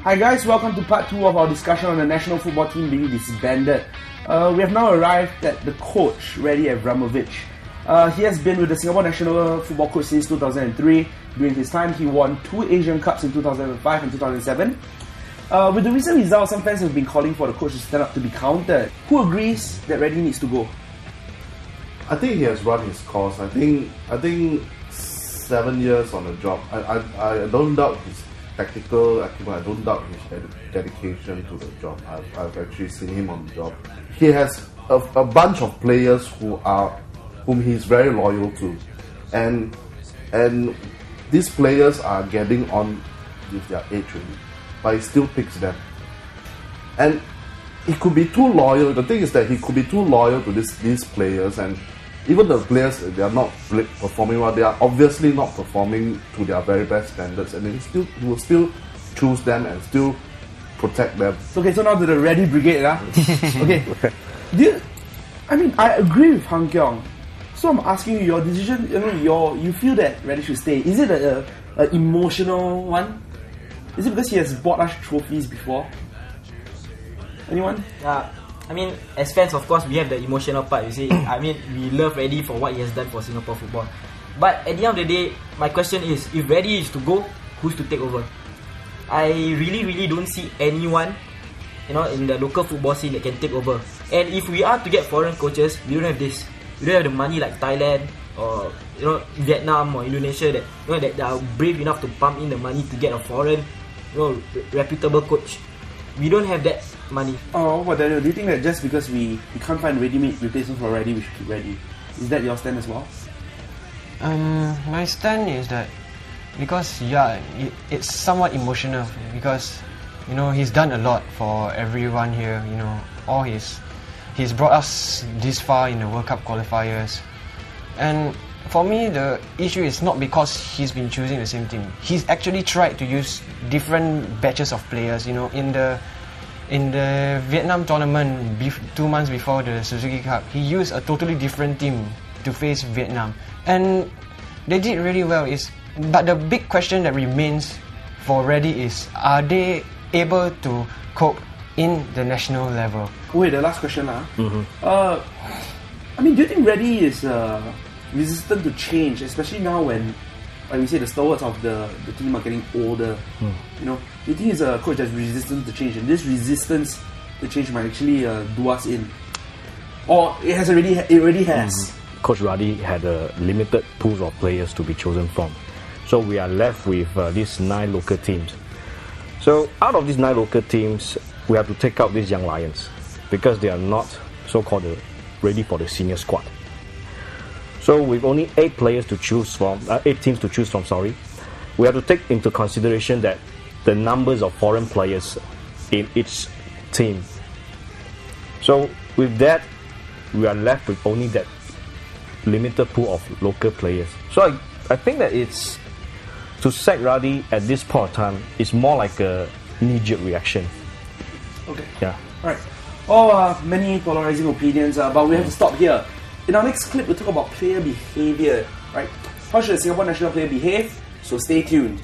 Hi guys, welcome to part 2 of our discussion on the national football team being disbanded. We have now arrived at the coach, Raddy Avramovic. He has been with the Singapore national football coach since 2003. During his time, he won 2 Asian Cups in 2005 and 2007. With the recent results, some fans have been calling for the coach to stand up to be counted. Who agrees that Raddy needs to go? I think he has run his course. I think 7 years on the job. I don't doubt his tactical acumen. I don't doubt his dedication to the job. I've actually seen him on the job. He has a bunch of players whom he's very loyal to, and these players are getting on with their age really, but he still picks them. And he could be too loyal. The thing is that he could be too loyal to these players, and even the players, they are not performing well. They are obviously not performing to their very best standards, and he will still choose them and still protect them. Okay, so now to the Raddy Brigade, Okay, I agree with Han Keong. So I'm asking you, your decision. You feel that Raddy should stay. Is it an emotional one? Is it because he has bought us trophies before? Anyone? As fans, of course, we have the emotional part, you see. We love Raddy for what he has done for Singapore football. But at the end of the day, my question is, if Raddy is to go, who's to take over? I really don't see anyone, in the local football scene that can take over. And if we are to get foreign coaches, we don't have this. We don't have the money like Thailand or Vietnam or Indonesia that are brave enough to pump in the money to get a foreign, reputable coach. We don't have that money. Oh, what Daniel? Do you think that just because we can't find ready-made replacements for Raddy, we should keep Raddy? Is that your stand as well? My stand is that because it's somewhat emotional because he's done a lot for everyone here. He's brought us this far in the World Cup qualifiers, and for me the issue is not because he's been choosing the same team. He's actually tried to use different batches of players. In the Vietnam tournament 2 months before the Suzuki Cup, he used a totally different team to face Vietnam, and they did really well. But the big question that remains for Raddy is, are they able to cope in the national level? Wait, the last question do you think Raddy is resistant to change, especially now when, like we say, the stalwarts of the team are getting older? Do you think he's a coach that's resistant to change, and this resistance to change might actually do us in? Or it already has? Coach Raddy had a limited pool of players to be chosen from. So we are left with these 9 local teams. So out of these 9 local teams, we have to take out these young lions because they are not so-called ready for the senior squad. So with only 8 players to choose from, 8 teams to choose from, we have to take into consideration that the numbers of foreign players in each team. So with that, we are left with only that limited pool of local players. So I think that it's to sack Raddy at this point of time is more like a knee-jerk reaction. Okay. Yeah. Alright. Many polarizing opinions, but we have to stop here. In our next clip, we'll talk about player behavior. Right? How should a Singapore national player behave? So stay tuned.